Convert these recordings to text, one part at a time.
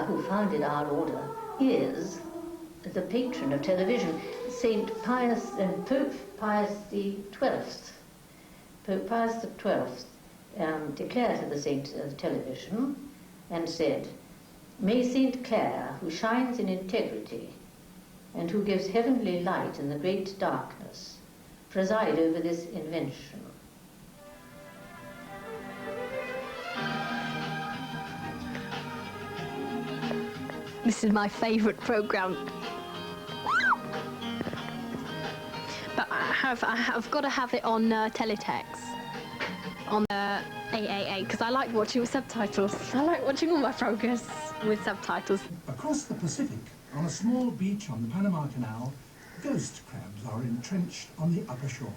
who founded our order, is the patron of television, Pope Pius XII. Pope Pius XII declared to the saint of television and said, "May Saint Clare, who shines in integrity and who gives heavenly light in the great darkness, preside over this invention." This is my favourite programme. But I've got to have it on teletext, on 888, because I like watching with subtitles. I like watching all my programmes with subtitles. Across the Pacific, on a small beach on the Panama Canal, ghost crabs are entrenched on the upper shore.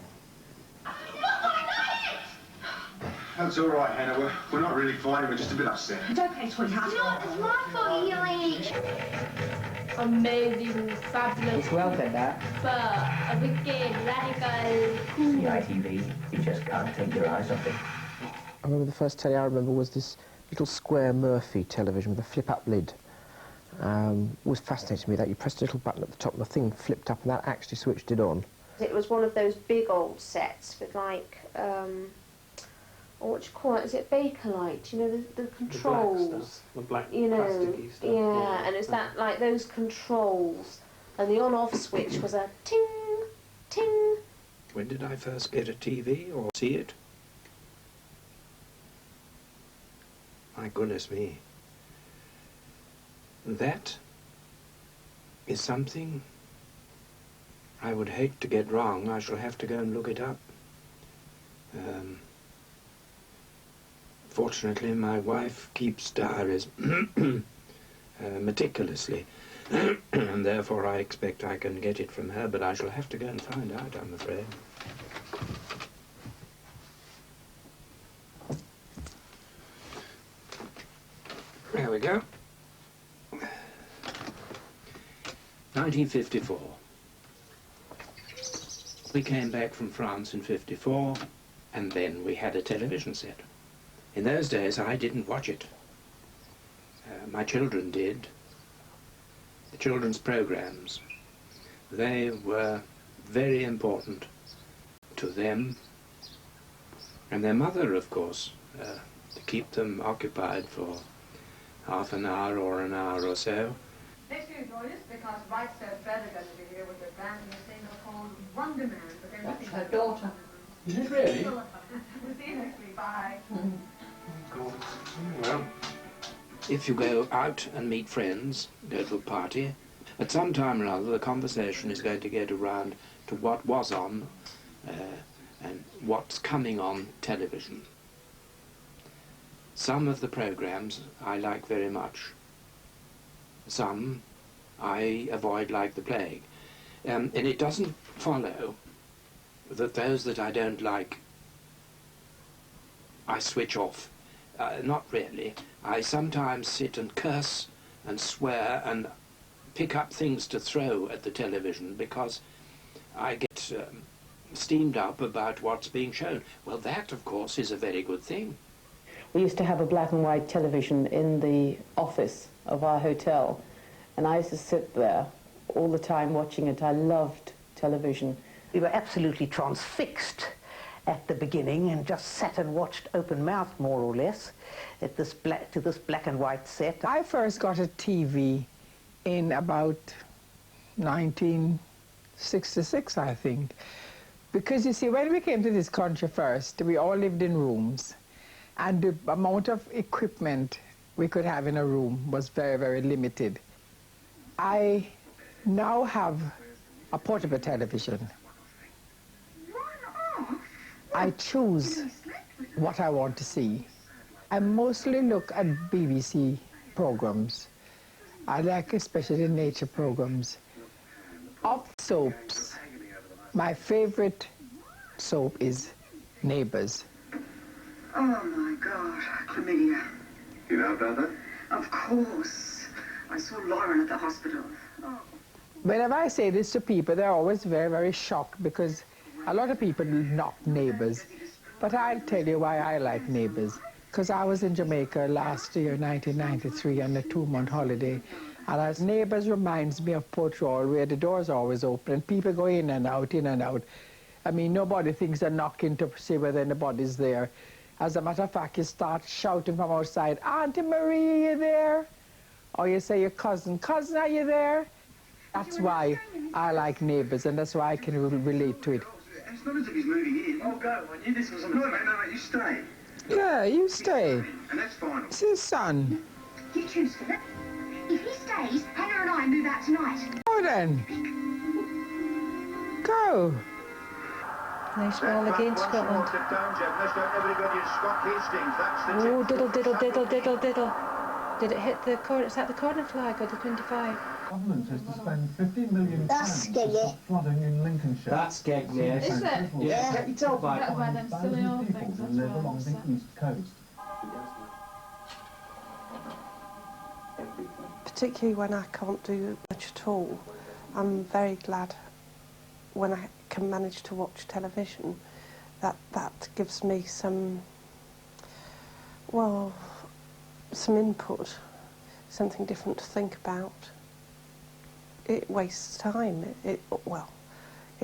That's all right, Hannah. We're not really fine. We're just a bit upset. It's okay, sweetheart. It's not. It's my fault, you age. Amazing, fabulous. It's well said, that. A wicked, radical, cool. The ITV, you just can't take your eyes off it. I remember the first telly I remember was this little square Murphy television with a flip-up lid. It was fascinating to me that you pressed a little button at the top and the thing flipped up and that actually switched it on. It was one of those big old sets with like, what do you call it? Is it Bakelite? You know, the controls. The black stuff, the black you know, plasticky stuff. Yeah, and it's that, like those controls. And the on-off switch was a ting, ting. When did I first get a TV or see it? My goodness me. That is something I would hate to get wrong. I shall have to go and look it up. Fortunately, my wife keeps diaries meticulously, and therefore I expect I can get it from her, but I shall have to go and find out, I'm afraid. There we go. 1954. We came back from France in '54, and then we had a television set. In those days, I didn't watch it. My children did. The children's programs, they were very important to them and their mother, of course, to keep them occupied for half an hour or an hour or so. Next year, Joyce, because Right Said Fred are going to be here with a brand new single called Wonder Man. That's her daughter. Is it really? We'll see you next week. Bye. Well, if you go out and meet friends, go to a party, at some time or other the conversation is going to get around to what was on and what's coming on television. Some of the programs I like very much. Some I avoid like the plague. And it doesn't follow that those that I don't like I switch off. Not really. I sometimes sit and curse and swear and pick up things to throw at the television because I get steamed up about what's being shown. Well, that, of course, is a very good thing. We used to have a black and white television in the office of our hotel, and I used to sit there all the time watching it. I loved television. We were absolutely transfixed at the beginning and just sat and watched open-mouthed, more or less, at this black and white set. I first got a TV in about 1966, I think. Because, you see, when we came to this country first, we all lived in rooms. And the amount of equipment we could have in a room was very, very limited. I now have a portable television. I choose what I want to see. I mostly look at BBC programs. I like especially nature programs. Of soaps, my favorite soap is Neighbours. Oh my God, chlamydia. You know about that? Of course. I saw Lauren at the hospital. Oh. Whenever I say this to people, they're always very, very shocked because a lot of people knock Neighbours. But I'll tell you why I like Neighbours. because I was in Jamaica last year, 1993, on a 2-month holiday. And as Neighbours reminds me of Port Royal, where the doors are always open and people go in and out, in and out. I mean, nobody thinks they're knocking to see whether anybody's there. As a matter of fact, you start shouting from outside, Auntie Marie, are you there? Or you say your cousin, cousin, are you there? That's why I like Neighbours, and that's why I can relate to it. It's not as if he's moving in. I'll go. I knew this was on the... No, you stay. Yeah, you stay. And that's fine. It's his son. You choose, Philip. If he stays, Hannah and I move out tonight. Go then. Go. Nice ball against Scotland. Oh, diddle, diddle, diddle, diddle, diddle. Did it hit the corner? Is that the corner flag or the 25? Government is to spend £15 million That's to stop flooding in Lincolnshire. That's Skegness. Is it? Yeah. Get your tail back. That's where them silly old People things, who that's live what I along was the saying. east coast. Particularly when I can't do much at all, I'm very glad when I can manage to watch television. That gives me some, well, some input, something different to think about. It wastes time. It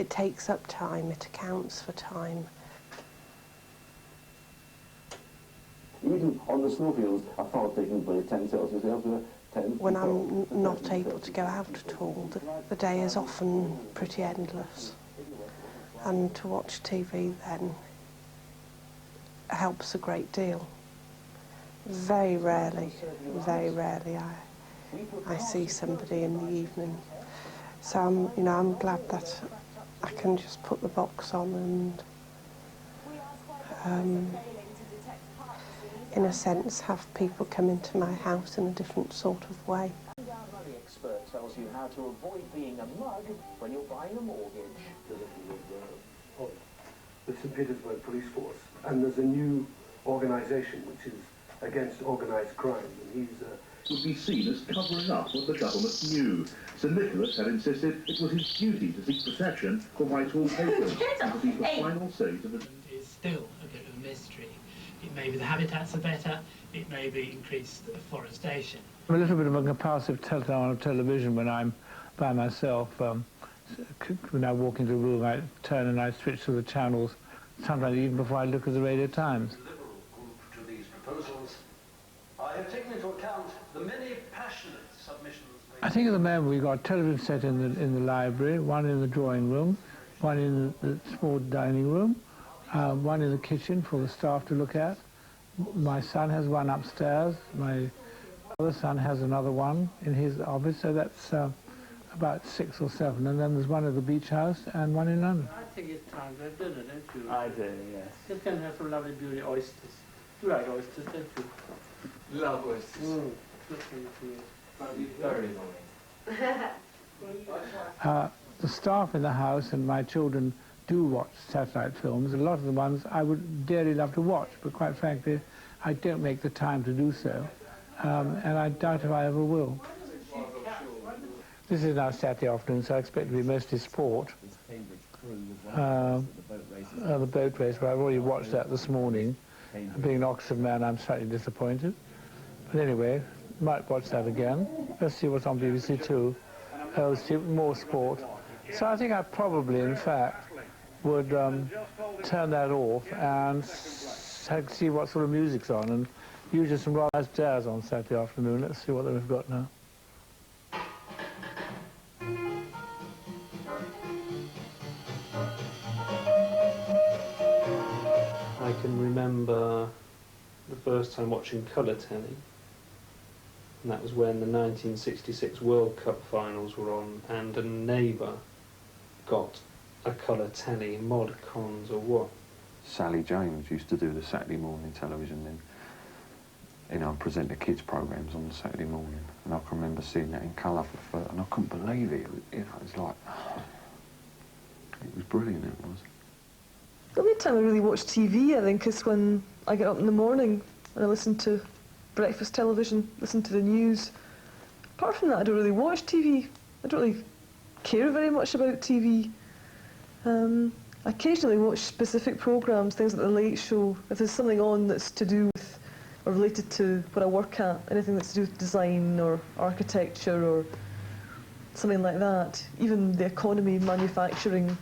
takes up time. It accounts for time. Even on the snowfields, I thought taking place 10 Celsius elsewhere. When I'm not able to go out at all, the day is often pretty endless. And to watch TV then helps a great deal. Very rarely I see somebody in the evening. So I'm glad that I can just put the box on and in a sense have people come into my house in a different sort of way. The expert tells you how to avoid being a mug when you're buying a mortgage. The St Petersburg Police Force, and there's a new organisation which is against organised crime, and would be seen as covering up what the government knew. Sir Nicholas had insisted it was his duty to seek protection for Whitehall patrons, because he's the final say to the... It's still a bit of a mystery. It may be the habitats are better, it may be increased afforestation. I'm a little bit of a compulsive on television when I'm by myself. When I walk into a room, I turn and I switch to the channels, sometimes even before I look at the Radio Times. The Liberal group to these proposals, I have taken into account the many passionate submissions made. I think at the moment we've got a television set in the library, one in the drawing room, one in the small dining room, one in the kitchen for the staff to look at. My son has one upstairs, my other son has another one in his office, so that's about 6 or 7, and then there's one at the beach house and one in London. I think it's time to have dinner, don't you? I do, yes. Just going to have some lovely beauty oysters. You like oysters, don't you? Love oysters. Very annoying. The staff in the house and my children do watch satellite films. A lot of the ones I would dearly love to watch, but quite frankly, I don't make the time to do so, and I doubt if I ever will. This is now Saturday afternoon, so I expect to be mostly sport. The boat race, but I've already watched that this morning. Being an Oxford man, I'm slightly disappointed. But anyway, might watch that again. Let's see what's on BBC Two. See more sport. So I think I probably, in fact, would turn that off and see what sort of music's on, and usually some rather nice jazz on Saturday afternoon. Let's see what we've got now. I can remember the first time watching colour telly, and that was when the 1966 World Cup finals were on, and a neighbour got a colour telly, Modcons or what. Sally James used to do the Saturday morning television then, present the kids' programmes on the Saturday morning, and I can remember seeing that in colour for first, and I couldn't believe it. It was like, it was brilliant, it was. The only time I really watch TV, I think, is when I get up in the morning and I listen to breakfast television, listen to the news. Apart from that, I don't really watch TV. I don't really care very much about TV. I occasionally watch specific programmes, things like The Late Show. If there's something on that's to do with or related to what I work at, anything that's to do with design or architecture or something like that. Even the economy, manufacturing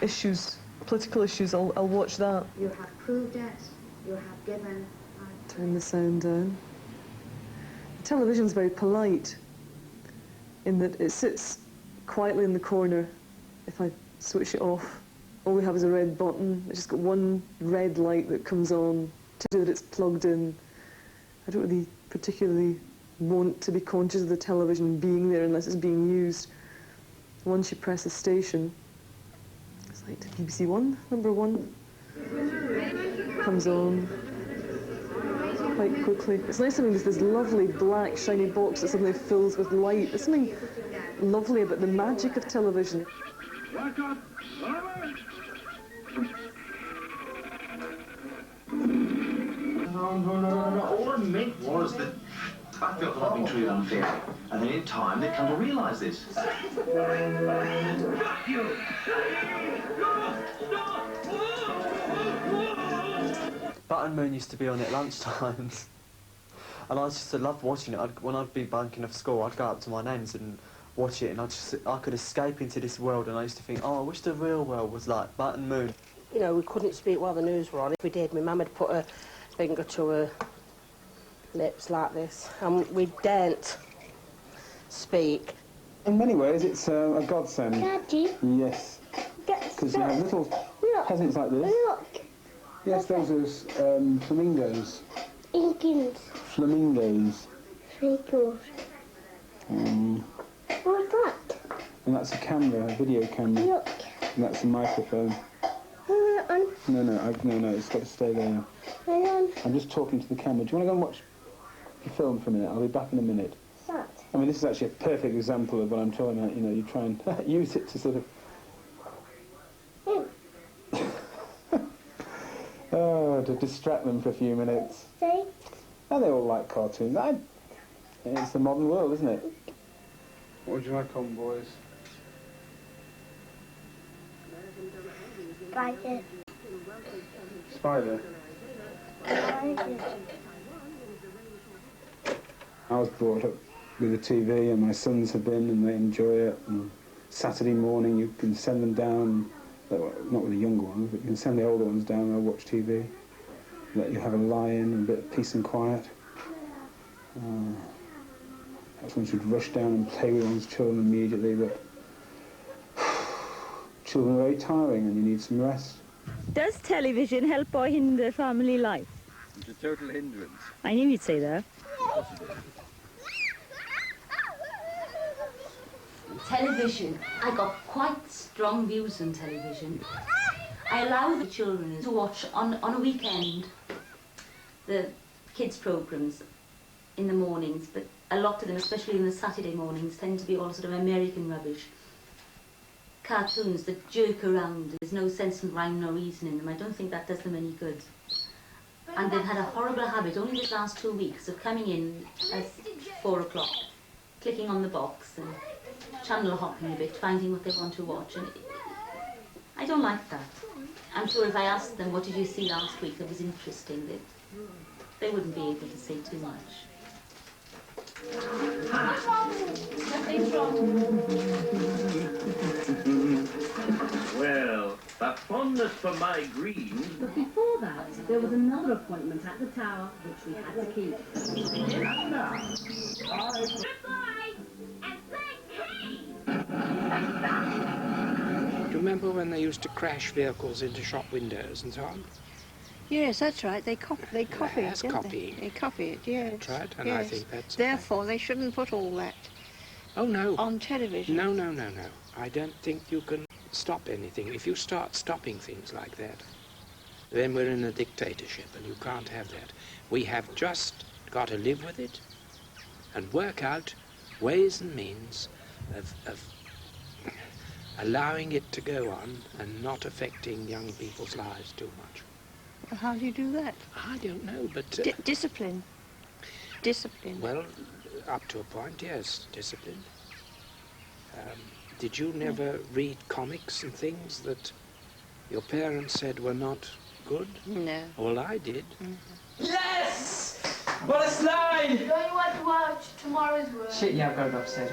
issues, political issues, I'll watch that. You have proved it. You have given. Turn the sound down. The television's very polite in that it sits quietly in the corner. If I switch it off, all we have is a red button. It's just got one red light that comes on to do that it's plugged in. I don't really particularly want to be conscious of the television being there unless it's being used. Once you press a station, it's like BBC One, number 1, comes on quite quickly. It's nice having this lovely black shiny box that suddenly fills with light. There's something lovely about the magic of television. No. All I meant was that I felt that I'd been treated unfairly. And then in time, they've come to realise this. Button Moon used to be on at lunchtimes. And I used to love watching it. When I'd be bunking off school, I'd go up to my nan's and watch it, and I could escape into this world, and I used to think, oh, I wish the real world was like Button Moon. You know, we couldn't speak while the news were on. If we did, my mum would put her finger to her lips like this, and we daren't speak. In many ways, it's a godsend. Daddy? Yes. Because you have little peasants like this. Look. Yes, those are flamingos. Inkins. Flamingos. Flamingos. What's that? And that's a camera, a video camera. Look. And that's a microphone. No, it's got to stay there. Hang on. I'm just talking to the camera. Do you want to go and watch the film for a minute? I'll be back in a minute. What's that? I mean, this is actually a perfect example of what I'm talking about. You know, you try and use it to sort of... Oh, to distract them for a few minutes. See? And they all like cartoons. It's the modern world, isn't it? What would you like on, boys? Spider. Spider? I was brought up with a TV, and my sons have been, and they enjoy it. And Saturday morning, you can send them down, not with the younger ones, but you can send the older ones down and they'll watch TV. Let you have a lie-in and a bit of peace and quiet. That's when you should rush down and play with one's children immediately, but children are very tiring and you need some rest. Does television help or hinder family life? It's a total hindrance. I knew you'd say that. Television. I got quite strong views on television. I allow the children to watch on a weekend the kids' programmes in the mornings, but a lot of them, especially in the Saturday mornings, tend to be all sort of American rubbish. Cartoons that jerk around. There's no sense and rhyme, no reason in them. I don't think that does them any good. And they've had a horrible habit, only this last 2 weeks, of coming in at 4 o'clock, clicking on the box and channel hopping a bit, finding what they want to watch. And I don't like that. I'm sure if I asked them, what did you see last week that was interesting, they wouldn't be able to say too much. Nothing's wrong. Well, a fondness for my greens. But before that, there was another appointment at the tower which we had to keep. Do you remember when they used to crash vehicles into shop windows and so on? Yes, that's right. They copy it, That's don't copying. They copy it, yes. That's right, and yes. I think that's... Therefore, they shouldn't put all that on television. No. I don't think you can stop anything. If you start stopping things like that, then we're in a dictatorship, and you can't have that. We have just got to live with it and work out ways and means of allowing it to go on and not affecting young people's lives too much. How do you do that? I don't know, but... discipline. Discipline. Well, up to a point, yes, discipline. Did you never read comics and things that your parents said were not good? No. Well, I did. Yes! What a slide! Don't you want to watch tomorrow's work? Shit, yeah, I've got to go upstairs.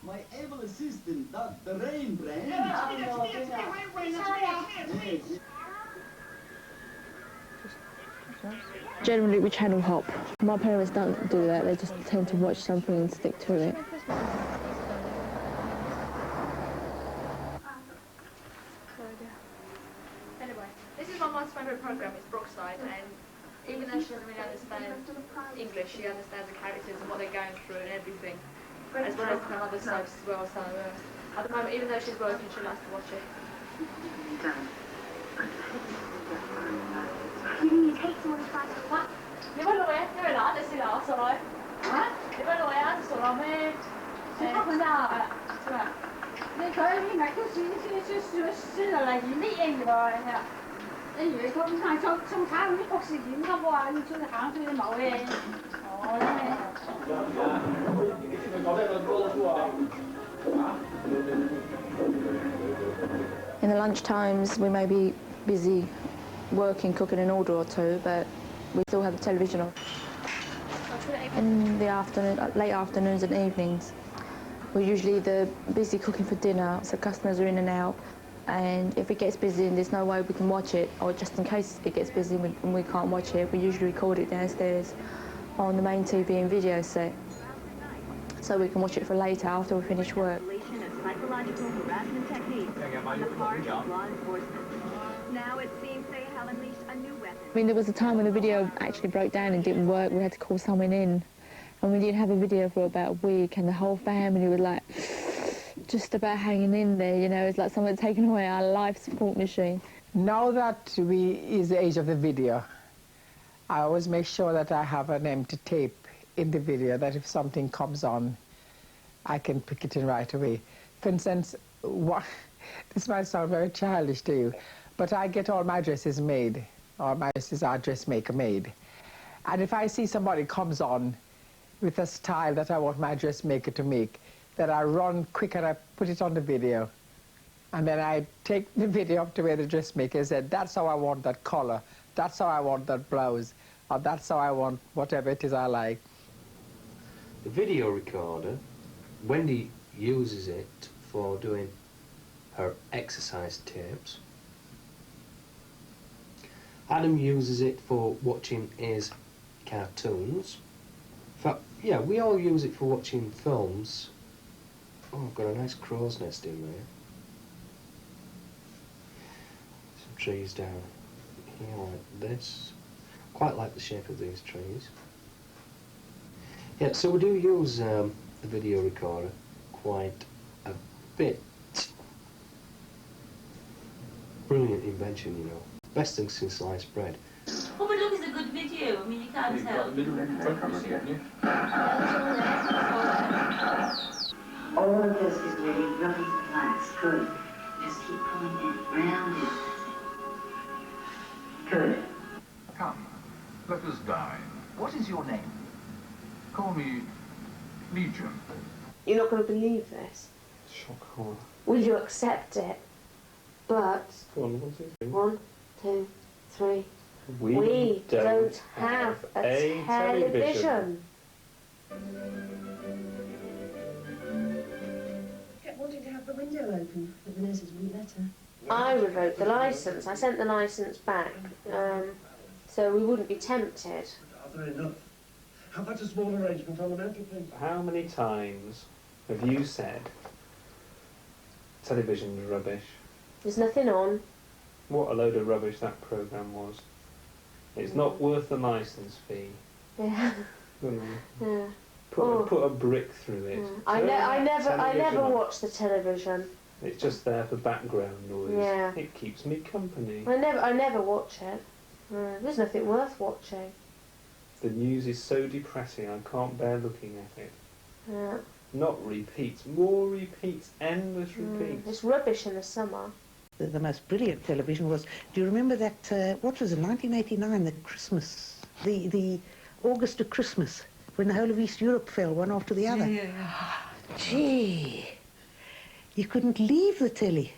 My able assistant, Dr. Rainbrand. Generally, we channel hop. My parents don't do that. They just tend to watch something and stick to it. Anyway, this is my mum's favourite programme, it's Brookside, and even though she doesn't really understand English, she understands the characters and what they're going through and everything, as well as her other soaps as well, so at the moment, even though she's working, she likes to watch it. You take someone's price for what? Nếu mà nói, nếu mà nói thì xin lỗi, sao rồi? Hả? Nếu mà nói thì sao rồi mẹ? không sao ạ. Nên khởi cái này cũng xin là演啲英rồi呀。例如咁係送產啲博士演咁話，你出去行出去冇嘅。哦，In the lunch times, we may be busy working, cooking an order or two, but we still have the television on. In the afternoon, late afternoons and evenings, we're usually busy cooking for dinner, so customers are in and out. And if it gets busy and there's no way we can watch it, or just in case it gets busy and we can't watch it, we usually record it downstairs on the main TV and video set, so we can watch it for later after we finish work. Psychological harassment techniques on the part of law enforcement. Now it seems they have unleashed a new weapon. I mean, there was a time when the video actually broke down and didn't work. We had to call someone in, and we didn't have a video for about a week, and the whole family was like just about hanging in there, you know. It's like someone had taken away our life support machine. Now that is the age of the video, I always make sure that I have an empty tape in the video, that if something comes on, I can pick it in right away. For instance, this might sound very childish to you, but I get all my dresses made, or my dresses are dressmaker made. And if I see somebody comes on with a style that I want my dressmaker to make, then I run quick and I put it on the video. And then I take the video up to where the dressmaker said, that's how I want that color, that's how I want that blouse, or that's how I want whatever it is I like. The video recorder, Wendy uses it for doing her exercise tapes. Adam uses it for watching his cartoons. In fact, yeah, we all use it for watching films. Oh, I've got a nice crow's nest in there. Some trees down here like this. Quite like the shape of these trees. Yeah, so we do use the video recorder quite a bit. Brilliant invention, you know. Best thing since sliced bread. Oh, but look, it's a good video. I mean, you can't tell. All of this is really relax. Good. Just keep pulling it round it. Good. Come, let us dine. What is your name? Call me Legion. You're not going to believe this. Shock horror. Will you accept it? But... Go on, 1, 2, 3. 1, 2, 3. We don't have a television. Kept wanting to have the window open, but the nurses wouldn't let her. I revoked the licence. I sent the licence back, so we wouldn't be tempted. Rather enough. How about a small arrangement on the mantelpiece? How many times have you said television's rubbish? There's nothing on. What a load of rubbish that programme was. It's not worth the licence fee. Yeah. Yeah. Put a brick through it. I never watch the television. It's just there for background noise. Yeah. It keeps me company. I never watch it. There's nothing worth watching. The news is so depressing, I can't bear looking at it. Yeah. Not repeats, more repeats, endless repeats. It's rubbish in the summer. The most brilliant television was, do you remember that, what was it, 1989, the Christmas, the August of Christmas, when the whole of East Europe fell one after the other? Yeah. Gee, you couldn't leave the telly.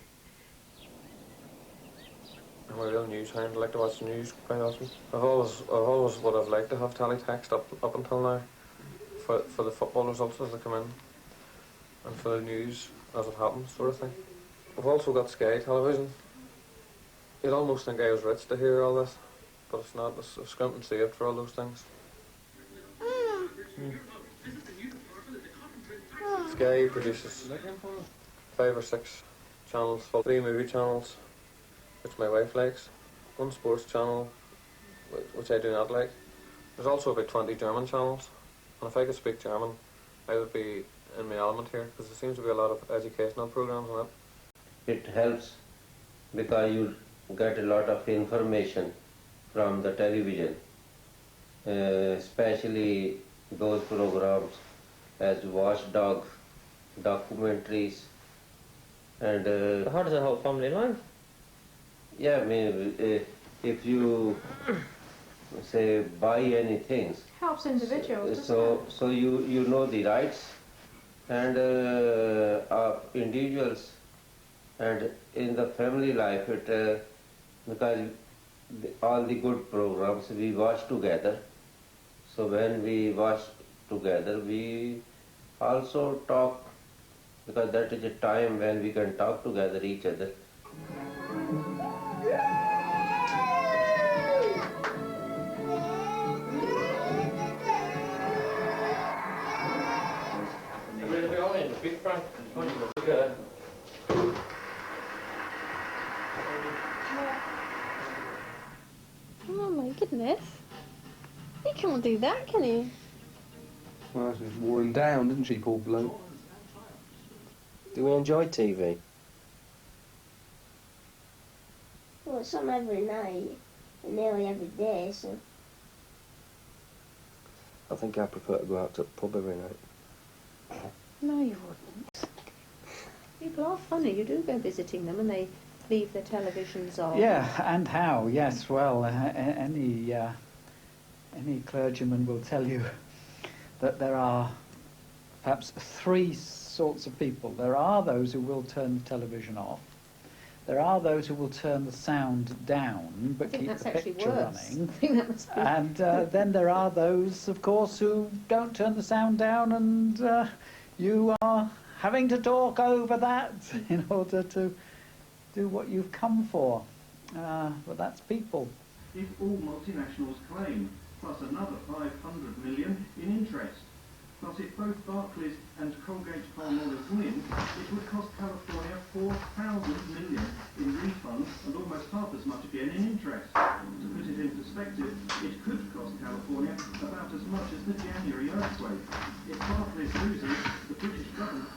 I'm a real news hound. I like to watch the news quite often. I've always would have liked to have teletext up until now for the football results as they come in and for the news as it happens, sort of thing. I've also got Sky Television. You'd almost think I was rich to hear all this, but it's not. It's scrimped and saved for all those things. Sky produces 5 or 6 channels, 3 movie channels, which my wife likes, 1 sports channel, which I do not like. There's also about 20 German channels, and if I could speak German, I would be in my element here, because there seems to be a lot of educational programs on it. It helps because you get a lot of information from the television, especially those programs as Watchdog, documentaries, and how does it help family life? Yeah, I mean, if you say buy anything, Helps individuals. so you know the rights and of individuals, and in the family life it because all the good programs we watch together. So when we watch together, we also talk, because that is a time when we can talk together each other. Oh my goodness. He can't do that, can he? Well, she's worn down, didn't she, poor bloke? Do we enjoy TV? Well, some every night, and nearly every day, so... I think I prefer to go out to the pub every night. No, you wouldn't. People are funny. You do go visiting them and they leave their televisions on. Yeah, and how? Yes, well, any clergyman will tell you that there are perhaps 3 sorts of people. There are those who will turn the television off. There are those who will turn the sound down but keep the picture running. I think that must be. And then there are those, of course, who don't turn the sound down, and you are having to talk over that in order to do what you've come for. But that's people. If all multinationals claim, plus another 500 million in interest. Plus, if both Barclays and Colgate-Palmolive win, it would cost California 4,000 million in refunds and almost half as much again in interest. To put it in perspective, it could cost California about as much as the January earthquake. If Barclays loses, the British government